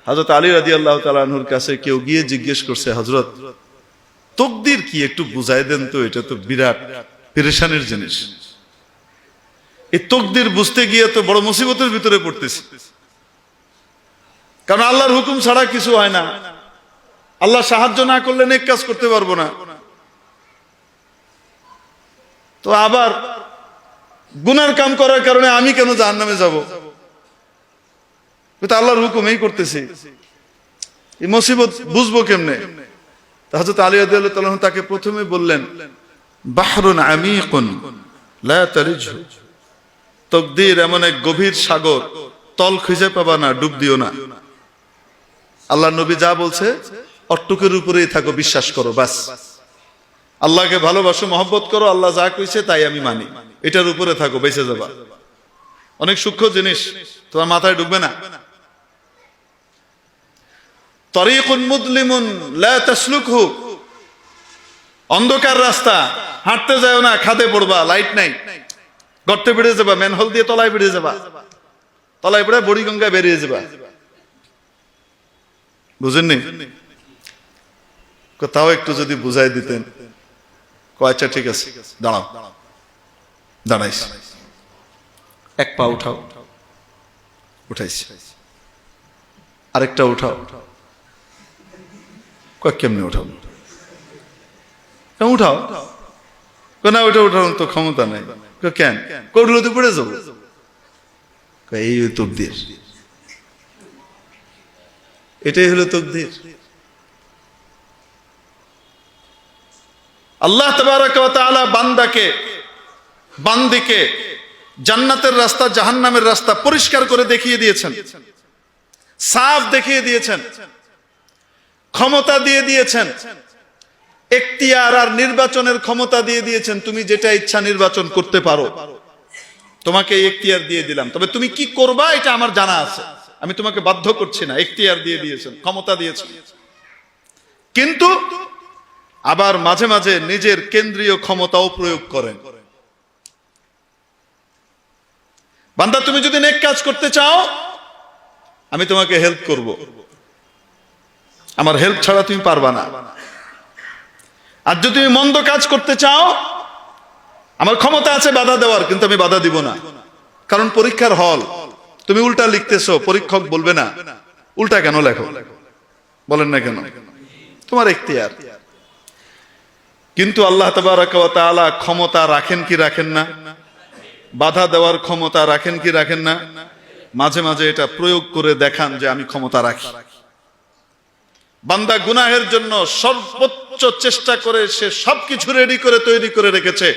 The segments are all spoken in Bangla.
হযরত আলী রাদিয়াল্লাহু তাআলা আনহুর কাছে কেউ গিয়ে জিজ্ঞেস করছে, হযরত তাকদীর কি একটু বুঝাই দেন তো, এটা তো বিরাট পেরেশানির জিনিস। এই তাকদীর বুঝতে গিয়ে তো বড় মুসিবতের ভিতরে পড়তেছি, কারণ আল্লাহর হুকুম ছাড়া কিছু হয় না। আল্লাহ সাহায্য না করলে নেক কাজ করতে পারবো না। তো আবার গুনার কাম করার কারণে আমি কেন জাহান্নামে যাব? তো আল্লাহর হুকুম এই করতেছি, এই মুসিবত বুঝবো কেমনে? হযরত আলী রাদিয়াল্লাহু তাআলা তাকে প্রথমে বললেন, বাহরুন আমিকুন লা তারিজহু, তাকদীর এমন এক গভীর সাগর, তল খুঁজে পাবা না, ডুব দিও না। আল্লাহর নবী যা বলছে অট্টুকের উপরেই থাকো, বিশ্বাস করো, বাস। আল্লাহকে ভালোবাসো, মহব্বত করো, আল্লাহ যা কইছে তাই আমি মানি, এটার উপরে থাকো, বেঁচে যাবা। অনেক সূক্ষ্ম জিনিস, তোমার মাথায় ঢুকবে না। তরিকুন মুদলিমুন লা তাসলুকহু, অন্ধকার রাস্তা, হাঁটতে যাও না, খাদে পড়বা, লাইট নাই, গর্তে বেড়ে যাবা, ম্যানহোল দিয়ে তলায় বেড়ে যাবা, তলায় পড়ে বুড়িগঙ্গায় বেরিয়ে যাবা। বুঝেননি? কোথাও একটু যদি বুঝাই দিতেন। আচ্ছা ঠিক আছে, দাঁড়াও। দাঁড়াইস, এক পা উঠাও, উঠাইস, আরেকটা উঠাও। কেমনে উঠাও? উঠাও না, ওইটা উঠানোর তো ক্ষমতা নাই। কেন? করলে তো পড়ে যাবো। এই তাকদীর, এটাই হলো তাকদীর। আল্লাহ তাবারাক ওয়া তাআলা বান্দিকে জান্নাতের রাস্তা, জাহান্নামের রাস্তা পরিষ্কার করে দেখিয়ে দিয়েছেন, সাফ দেখিয়ে দিয়েছেন, ক্ষমতা দিয়ে দিয়েছেন, এখতিয়ার আর নির্বাচনের ক্ষমতা দিয়ে দিয়েছেন। তুমি যেটা ইচ্ছা নির্বাচন করতে পারো, তোমাকে এখতিয়ার দিয়ে দিলাম, তবে তুমি কি করবা এটা আমার জানা আছে, আমি তোমাকে বাধ্য করছি না। এখতিয়ার দিয়ে দিয়েছেন, ক্ষমতা দিয়েছেন, কিন্তু আবার মাঝে মাঝে নিজের কেন্দ্রীয় ক্ষমতাও প্রয়োগ করেন। বান্দা, তুমি যদি নেক কাজ করতে চাও, আমি তোমাকে হেল্প করব, আমার হেল্প ছাড়া তুমি পারবা না। আর যদি তুমি মন্দ কাজ করতে চাও, আমার ক্ষমতা আছে বাধা দেওয়ার, কিন্তু আমি বাধা দিব না। কারণ পরীক্ষার হল, তুমি উল্টা লিখতেছো, পরীক্ষক বলবে না উল্টা কেন লেখো, বলেন না কেন, তোমার এখতিয়ার। কিন্তু আল্লাহ তাবারাক ওয়া তাআলা ক্ষমতা রাখেন কি রাখেন না? বাধা দেওয়ার ক্ষমতা রাখেন কি রাখেন না? মাঝে মাঝে এটা প্রয়োগ করে দেখান যে আমি ক্ষমতা রাখি। বান্দা গুনাহের জন্য সর্বোচ্চ চেষ্টা করে, সে সবকিছু রেডি করে তৈরি করে রেখেছে,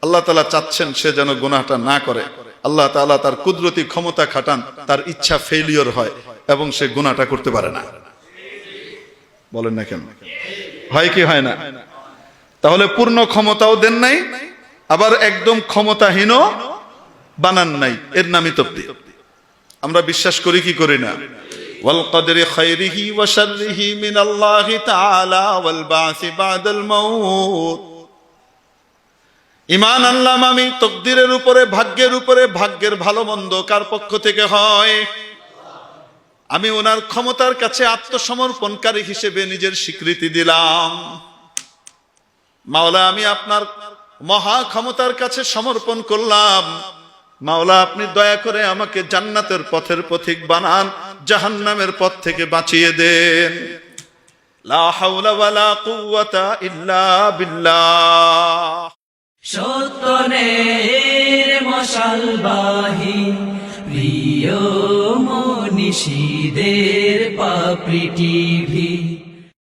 আল্লাহ তাআলা চাচ্ছেন সে যেন গুনাহটা না করে। আল্লাহ তাআলা তার কুদরতি ক্ষমতা খাটান, তার ইচ্ছা ফেলিওর হয় এবং সে গুনাহটা করতে পারে না। বলেন না কেন? হয় কি হয় না? তাহলে পূর্ণ ক্ষমতাও দেন নাই, আবার একদম ক্ষমতাহীনও বানান নাই, এর নামই তাকদীর। আমরা বিশ্বাস করি কি করি না? ওয়াল কদরি খায়রিহি ওয়া শাররিহি মিনাল্লাহি তাআলা ওয়াল বাসি বাদাল মাউত। ঈমান আনলাম আমি তাকদীরের উপরে, ভাগ্যের উপরে, ভাগ্যের ভালো মন্দ কার পক্ষ থেকে হয়। আমি ওনার ক্ষমতার কাছে আত্মসমর্পণকারী হিসেবে নিজের স্বীকৃতি দিলাম। মাওলা, আমি আপনার মহা ক্ষমতার কাছে সমর্পণ করলাম। মাওলা, আপনি দয়া করে আমাকে জান্নাতের পথের পথিক বানান, জাহান্নামের পথ থেকে বাঁচিয়ে দেন। লা হাওলা ওয়ালা কুওয়াতা ইল্লা বিল্লাহ। সত্যনের মশালবাহী প্রিয় মনীষীদের পাপড়ি টিভি।